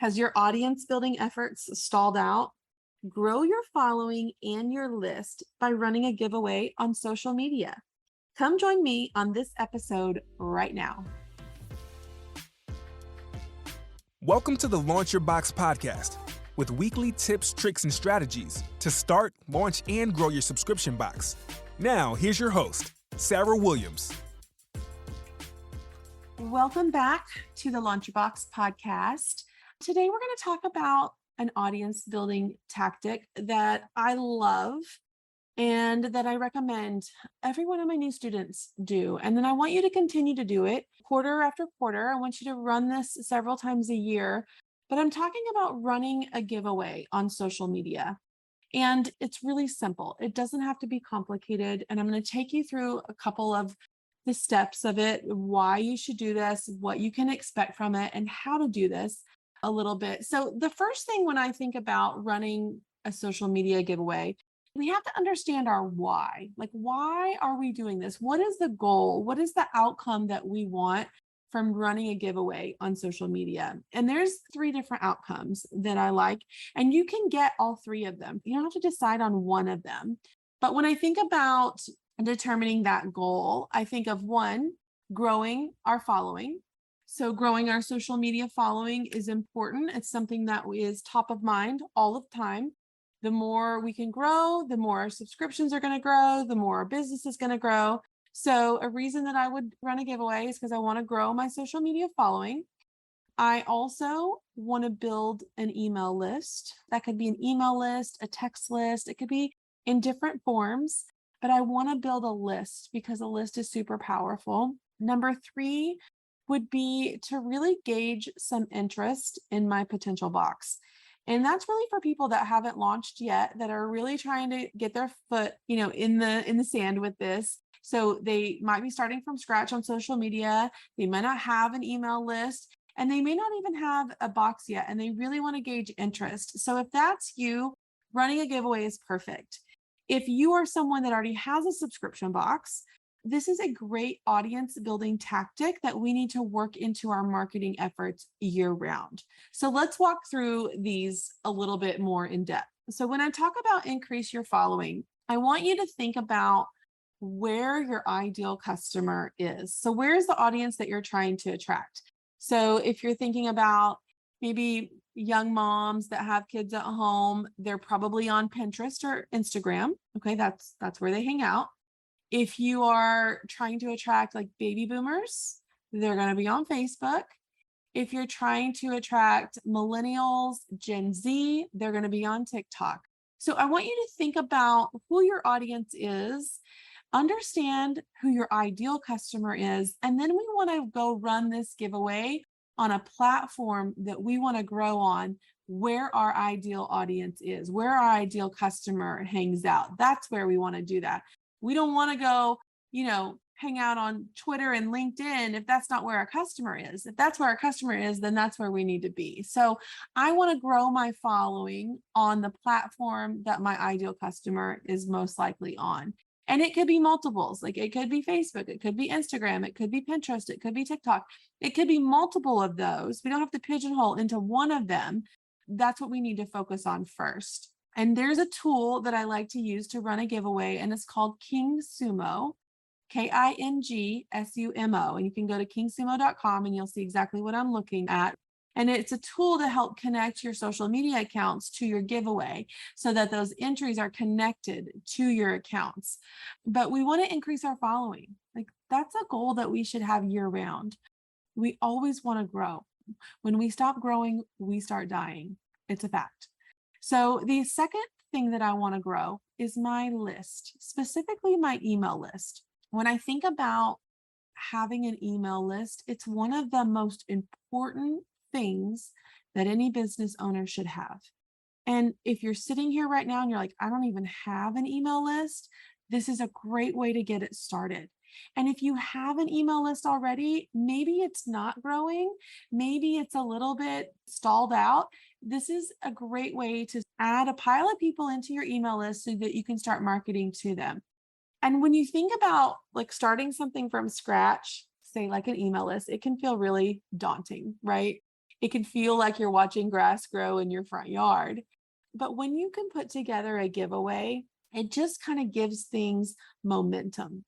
Has your audience building efforts stalled out? Grow your following and your list by running a giveaway on social media. Come join me on this episode right now. Welcome to the Launch Your Box podcast with weekly tips, tricks, and strategies to start, launch, and grow your subscription box. Now, here's your host, Sarah Williams. Welcome back to the Launch Your Box podcast. Today, we're going to talk about an audience building tactic that I love and that I recommend every one of my new students do. And then I want you to continue to do it quarter after quarter. I want you to run this several times a year, but I'm talking about running a giveaway on social media. And it's really simple. It doesn't have to be complicated. And I'm going to take you through a couple of the steps of it, why you should do this, what you can expect from it, and how to do this a little bit. So the first thing when I think about running a social media giveaway, we have to understand our why. Like, why are we doing this? What is the goal? What is the outcome that we want from running a giveaway on social media? And there's 3 different outcomes that I like, and you can get all 3 of them. You don't have to decide on one of them. But when I think about determining that goal, I think of 1, growing our following. So growing our social media following is important. It's something that is top of mind all of the time. The more we can grow, the more our subscriptions are going to grow, the more our business is going to grow. So a reason that I would run a giveaway is because I want to grow my social media following. I also want to build an email list. That could be an email list, a text list. It could be in different forms, but I want to build a list because a list is super powerful. Number 3 would be to really gauge some interest in my potential box. And that's really for people that haven't launched yet, that are really trying to get their foot, in the sand with this. So they might be starting from scratch on social media. They might not have an email list, and they may not even have a box yet, and they really want to gauge interest. So if that's you, running a giveaway is perfect. If you are someone that already has a subscription box, this is a great audience building tactic that we need to work into our marketing efforts year round. So let's walk through these a little bit more in depth. So when I talk about increase your following, I want you to think about where your ideal customer is. So where's the audience that you're trying to attract? So if you're thinking about maybe young moms that have kids at home, they're probably on Pinterest or Instagram. Okay, that's where they hang out. If you are trying to attract like baby boomers, they're going to be on Facebook. If you're trying to attract millennials, Gen Z, they're going to be on TikTok. So I want you to think about who your audience is, understand who your ideal customer is, and then we want to go run this giveaway on a platform that we want to grow on, where our ideal audience is, where our ideal customer hangs out. That's where we want to do that. We don't want to go, hang out on Twitter and LinkedIn if that's not where our customer is. If that's where our customer is, then that's where we need to be. So I want to grow my following on the platform that my ideal customer is most likely on. And it could be multiples, like it could be Facebook, it could be Instagram, it could be Pinterest, it could be TikTok. It could be multiple of those. We don't have to pigeonhole into one of them. That's what we need to focus on first. And there's a tool that I like to use to run a giveaway, and it's called KingSumo, KingSumo. And you can go to kingsumo.com and you'll see exactly what I'm looking at. And it's a tool to help connect your social media accounts to your giveaway so that those entries are connected to your accounts. But we want to increase our following. Like, that's a goal that we should have year round. We always want to grow. When we stop growing, we start dying. It's a fact. So the second thing that I want to grow is my list, specifically my email list. When I think about having an email list, it's one of the most important things that any business owner should have. And if you're sitting here right now and you're like, I don't even have an email list, this is a great way to get it started. And if you have an email list already, maybe it's not growing, maybe it's a little bit stalled out. This is a great way to add a pile of people into your email list so that you can start marketing to them. And when you think about like starting something from scratch, say like an email list, it can feel really daunting, right? It can feel like you're watching grass grow in your front yard. But when you can put together a giveaway, it just kind of gives things momentum.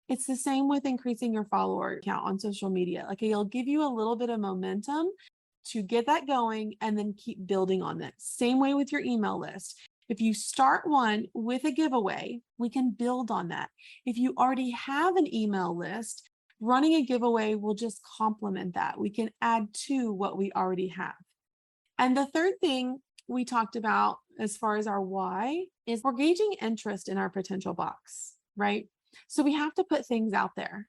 It's the same with increasing your follower count on social media. Like it'll give you a little bit of momentum to get that going and then keep building on that. Same way with your email list. If you start one with a giveaway, we can build on that. If you already have an email list, running a giveaway will just complement that. We can add to what we already have. And the third thing we talked about as far as our why is we're gauging interest in our potential box, right? So we have to put things out there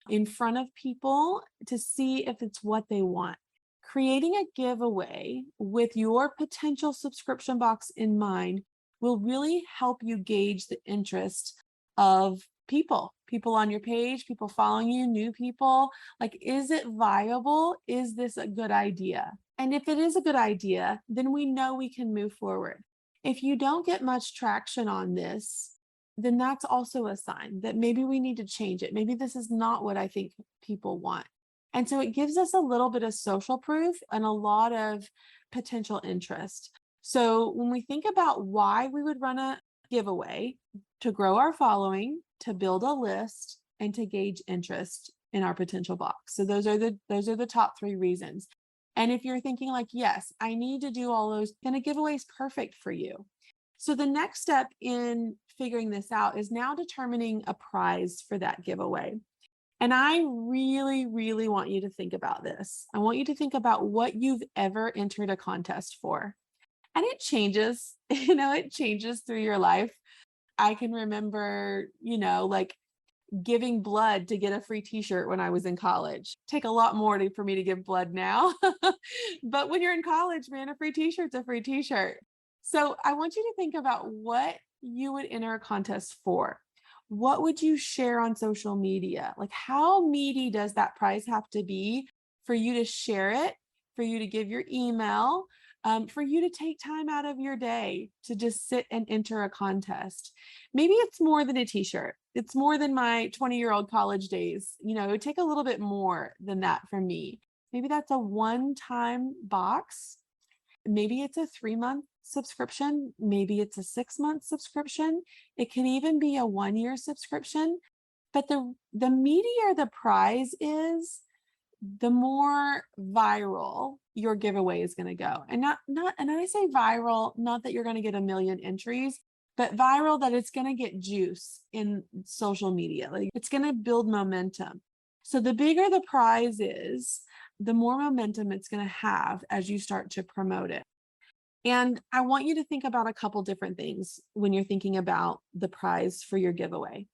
in front of people to see if it's what they want. Creating a giveaway with your potential subscription box in mind will really help you gauge the interest of people on your page, people following you, new people. Like, is it viable? Is this a good idea? And if it is a good idea, then we know we can move forward. If you don't get much traction on this, then that's also a sign that maybe we need to change it. Maybe this is not what I think people want. And so it gives us a little bit of social proof and a lot of potential interest. So when we think about why we would run a giveaway, to grow our following, to build a list, and to gauge interest in our potential box. So those are the top three reasons. And if you're thinking like, yes, I need to do all those, then a giveaway is perfect for you. So the next step in figuring this out is now determining a prize for that giveaway. And I really, really want you to think about this. I want you to think about what you've ever entered a contest for. And it changes, it changes through your life. I can remember, like giving blood to get a free t-shirt when I was in college. Take a lot more for me to give blood now. But when you're in college, man, a free t-shirt's a free t-shirt. So I want you to think about what you would enter a contest for. What would you share on social media? Like, how meaty does that prize have to be for you to share it, for you to give your email, for you to take time out of your day to just sit and enter a contest? Maybe it's more than a t-shirt. It's more than my 20-year-old college days. It would take a little bit more than that from me. Maybe that's a one-time box. Maybe it's a 3-month subscription. Maybe it's a 6-month subscription. It can even be a 1-year subscription. But the meatier the prize is, the more viral your giveaway is going to go. And and I say viral, not that you're going to get 1 million entries, but viral that it's going to get juice in social media. Like, it's going to build momentum. So the bigger the prize is, the more momentum it's going to have as you start to promote it. And I want you to think about a couple different things when you're thinking about the prize for your giveaway.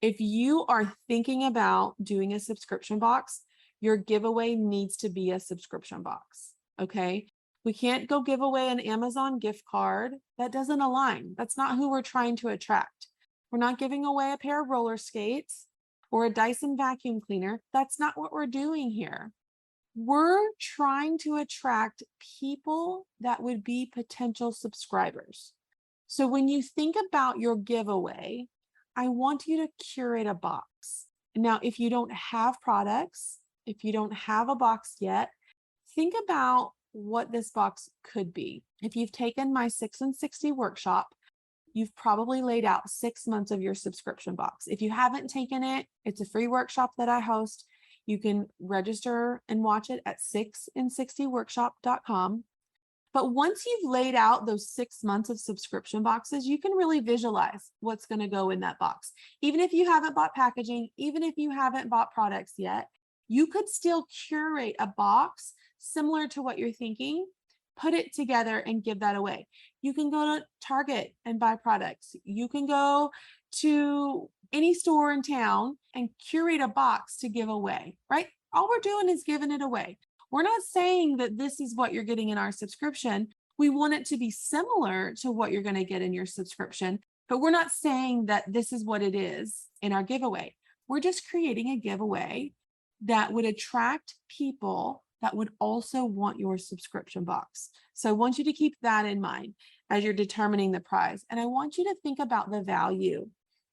If you are thinking about doing a subscription box, your giveaway needs to be a subscription box, okay? We can't go give away an Amazon gift card. That doesn't align. That's not who we're trying to attract. We're not giving away a pair of roller skates or a Dyson vacuum cleaner. That's not what we're doing here. We're trying to attract people that would be potential subscribers. So when you think about your giveaway, I want you to curate a box. Now, if you don't have products, if you don't have a box yet, think about what this box could be. If you've taken my 6 and 60 workshop, you've probably laid out 6 months of your subscription box. If you haven't taken it, it's a free workshop that I host. You can register and watch it at 6and60workshop.com. But once you've laid out those 6 months of subscription boxes, you can really visualize what's going to go in that box. Even if you haven't bought packaging, even if you haven't bought products yet, you could still curate a box similar to what you're thinking, put it together and give that away. You can go to Target and buy products. You can go to any store in town and curate a box to give away, right? All we're doing is giving it away. We're not saying that this is what you're getting in our subscription. We want it to be similar to what you're going to get in your subscription, but we're not saying that this is what it is in our giveaway. We're just creating a giveaway that would attract people that would also want your subscription box. So I want you to keep that in mind as you're determining the prize. And I want you to think about the value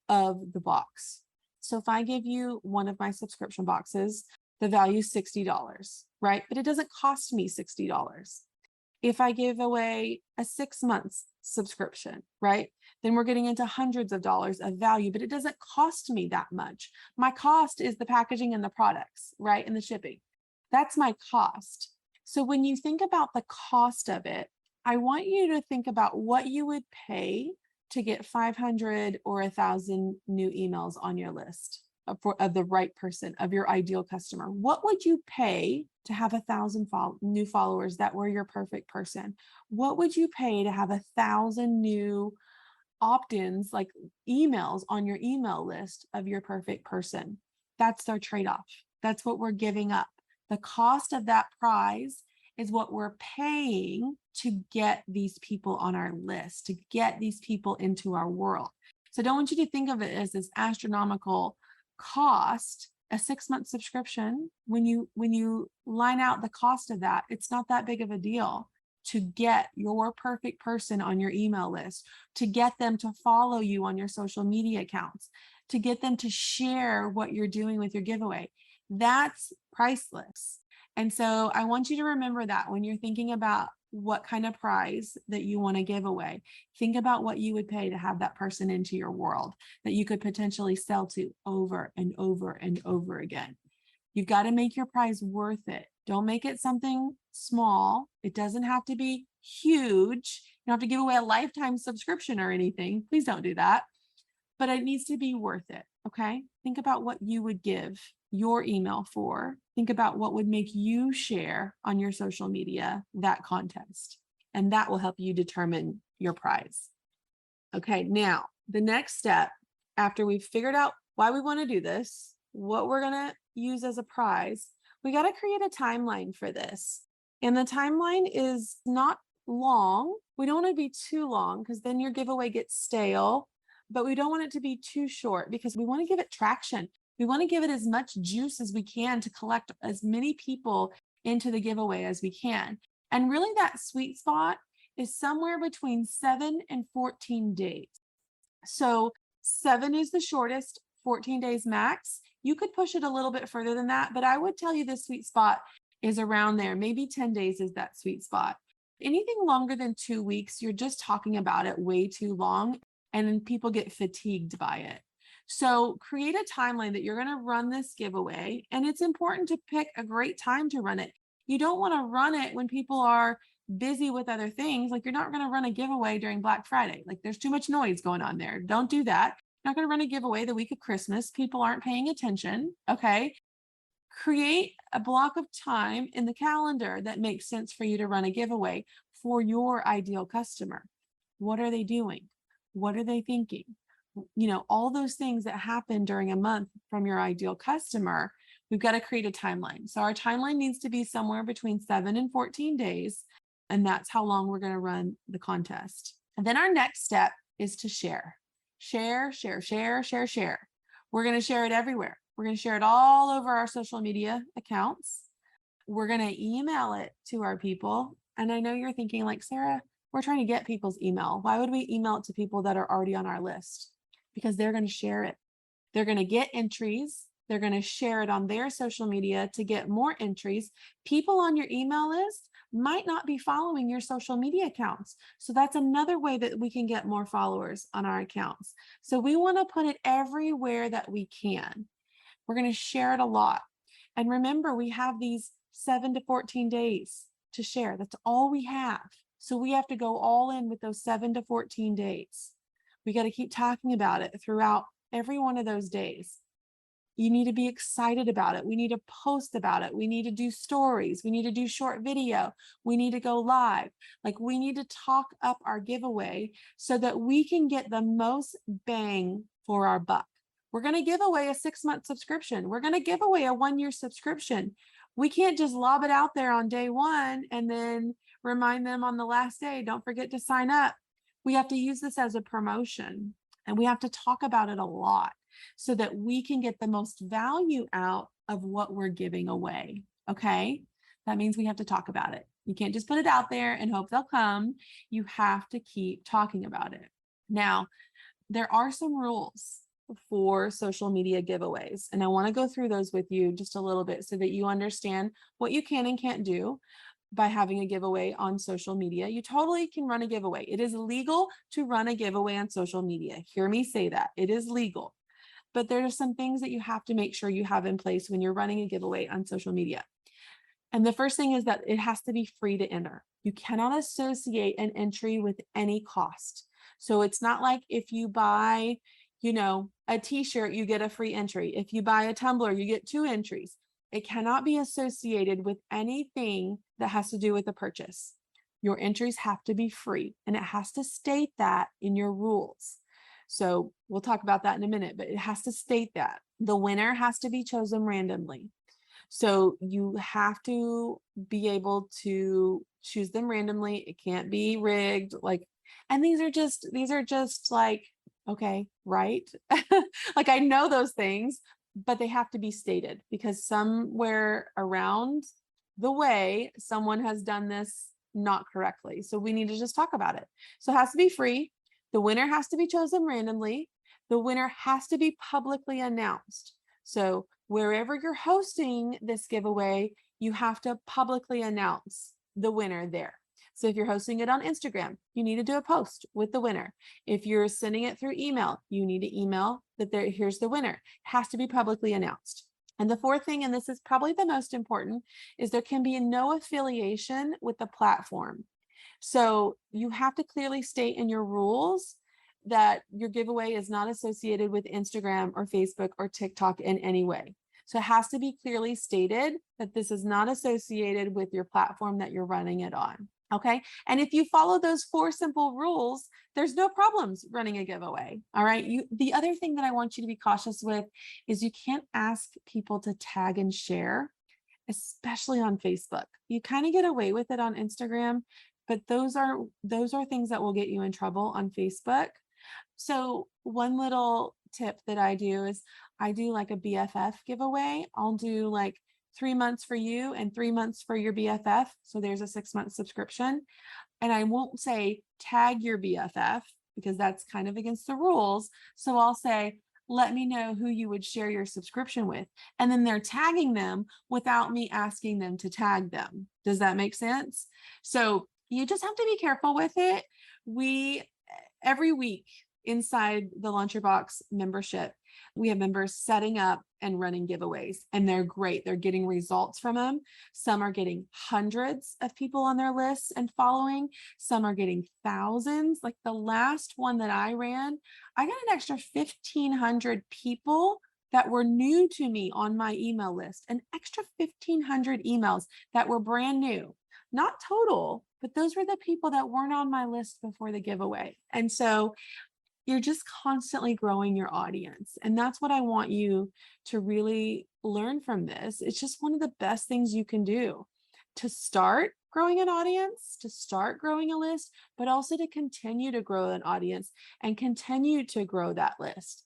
of the box. So if I give you one of my subscription boxes, the value is $60, right? But it doesn't cost me $60. If I give away a 6 months subscription, right? Then we're getting into hundreds of dollars of value, but it doesn't cost me that much. My cost is the packaging and the products, right? And the shipping. That's my cost. So when you think about the cost of it, I want you to think about what you would pay to get 500 or 1,000 new emails on your list of the right person, of your ideal customer. What would you pay to have 1,000 new followers that were your perfect person? What would you pay to have 1,000 new opt-ins, like emails on your email list of your perfect person? That's their trade-off. That's what we're giving up. The cost of that prize is what we're paying to get these people on our list, to get these people into our world. So I don't want you to think of it as this astronomical cost. A 6-month subscription, when you line out the cost of that, it's not that big of a deal to get your perfect person on your email list, to get them to follow you on your social media accounts, to get them to share what you're doing with your giveaway. That's priceless. And so I want you to remember that when you're thinking about what kind of prize that you want to give away, think about what you would pay to have that person into your world that you could potentially sell to over and over and over again. You've got to make your prize worth it. Don't make it something small. It doesn't have to be huge. You don't have to give away a lifetime subscription or anything. Please don't do that. But it needs to be worth it. Okay. Think about what you would give your email for. Think about what would make you share on your social media that contest. And that will help you determine your prize. Okay. Now, the next step, after we've figured out why we want to do this, what we're going to use as a prize, we got to create a timeline for this. And the timeline is not long. We don't want to be too long because then your giveaway gets stale, but we don't want it to be too short because we want to give it traction. We want to give it as much juice as we can to collect as many people into the giveaway as we can. And really that sweet spot is somewhere between 7 and 14 days. So 7 is the shortest, 14 days max. You could push it a little bit further than that, but I would tell you the sweet spot is around there. Maybe 10 days is that sweet spot. Anything longer than 2 weeks, you're just talking about it way too long, and then people get fatigued by it. So create a timeline that you're going to run this giveaway, and it's important to pick a great time to run it. You don't want to run it when people are busy with other things. Like you're not going to run a giveaway during Black Friday. Like there's too much noise going on there. Don't do that. You're not going to run a giveaway the week of Christmas. People aren't paying attention. Okay. Create a block of time in the calendar that makes sense for you to run a giveaway for your ideal customer. What are they doing? What are they thinking? You know, all those things that happen during a month from your ideal customer, we've got to create a timeline. So our timeline needs to be somewhere between 7 and 14 days. And that's how long we're going to run the contest. And then our next step is to share. Share, share, share, share, share. We're going to share it everywhere. We're going to share it all over our social media accounts. We're going to email it to our people. And I know you're thinking like, Sarah, we're trying to get people's email. Why would we email it to people that are already on our list? Because they're going to share it. They're going to get entries. They're going to share it on their social media to get more entries. People on your email list might not be following your social media accounts. So that's another way that we can get more followers on our accounts. So we want to put it everywhere that we can. We're going to share it a lot. And remember, we have these 7 to 14 days to share. That's all we have. So we have to go all in with those 7 to 14 days. We got to keep talking about it throughout every one of those days. You need to be excited about it. We need to post about it. We need to do stories. We need to do short video. We need to go live. Like we need to talk up our giveaway so that we can get the most bang for our buck. We're going to give away a 6-month subscription. We're going to give away a 1-year subscription. We can't just lob it out there on day 1 and then remind them on the last day, don't forget to sign up. We have to use this as a promotion, and we have to talk about it a lot so that we can get the most value out of what we're giving away. Okay. That means we have to talk about it. You can't just put it out there and hope they'll come. You have to keep talking about it. Now, there are some rules for social media giveaways. And I want to go through those with you just a little bit so that you understand what you can and can't do by having a giveaway on social media. You totally can run a giveaway. It is legal to run a giveaway on social media. Hear me say that. It is legal. But there are some things that you have to make sure you have in place when you're running a giveaway on social media. And the first thing is that it has to be free to enter. You cannot associate an entry with any cost. So it's not like if you buy, a t-shirt, you get a free entry. If you buy a tumbler, you get 2 entries. It cannot be associated with anything that has to do with the purchase. Your entries have to be free, and it has to state that in your rules. So we'll talk about that in a minute, but it has to state that. The winner has to be chosen randomly. So you have to be able to choose them randomly. It can't be rigged. And these are just like, okay, right? Like I know those things, but they have to be stated because somewhere around the way, someone has done this not correctly. So we need to just talk about it. So it has to be free. The winner has to be chosen randomly. The winner has to be publicly announced. So wherever you're hosting this giveaway, you have to publicly announce the winner there. So if you're hosting it on Instagram, you need to do a post with the winner. If you're sending it through email, you need to email that here's the winner. It has to be publicly announced. And the fourth thing, and this is probably the most important, is there can be no affiliation with the platform. So you have to clearly state in your rules that your giveaway is not associated with Instagram or Facebook or TikTok in any way. So it has to be clearly stated that this is not associated with your platform that you're running it on. Okay. And if you follow those 4 simple rules, there's no problems running a giveaway. All right. The other thing that I want you to be cautious with is you can't ask people to tag and share, especially on Facebook. You kind of get away with it on Instagram, but those are things that will get you in trouble on Facebook. So one little tip that I do is I do like a BFF giveaway. I'll do like 3 months for you and 3 months for your BFF. So there's a 6-month subscription. And I won't say tag your BFF because that's kind of against the rules. So I'll say, let me know who you would share your subscription with. And then they're tagging them without me asking them to tag them. Does that make sense? So you just have to be careful with it. Every week inside the Launch Your Box membership, we have members setting up and running giveaways, and they're great. They're getting results from them. Some are getting hundreds of people on their lists and following. Some are getting thousands. Like the last one that I ran, I got an extra 1,500 people that were new to me on my email list, an extra 1,500 emails that were brand new. Not total, but those were the people that weren't on my list before the giveaway. And so you're just constantly growing your audience. And that's what I want you to really learn from this. It's just one of the best things you can do to start growing an audience, to start growing a list, but also to continue to grow an audience and continue to grow that list.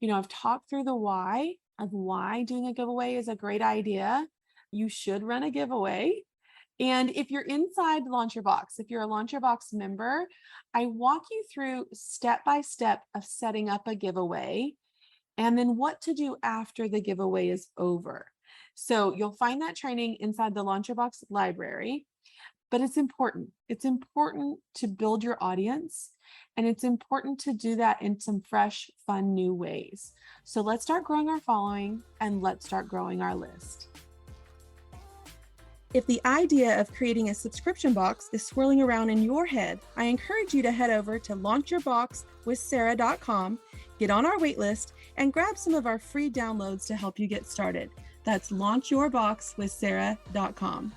I've talked through the why of why doing a giveaway is a great idea. You should run a giveaway. And if you're inside Launch Your Box, if you're a Launch Your Box member, I walk you through step by step of setting up a giveaway and then what to do after the giveaway is over. So you'll find that training inside the Launch Your Box library, but it's important. It's important to build your audience, and it's important to do that in some fresh, fun, new ways. So let's start growing our following and let's start growing our list. If the idea of creating a subscription box is swirling around in your head, I encourage you to head over to launchyourboxwithsarah.com, get on our waitlist, and grab some of our free downloads to help you get started. That's launchyourboxwithsarah.com.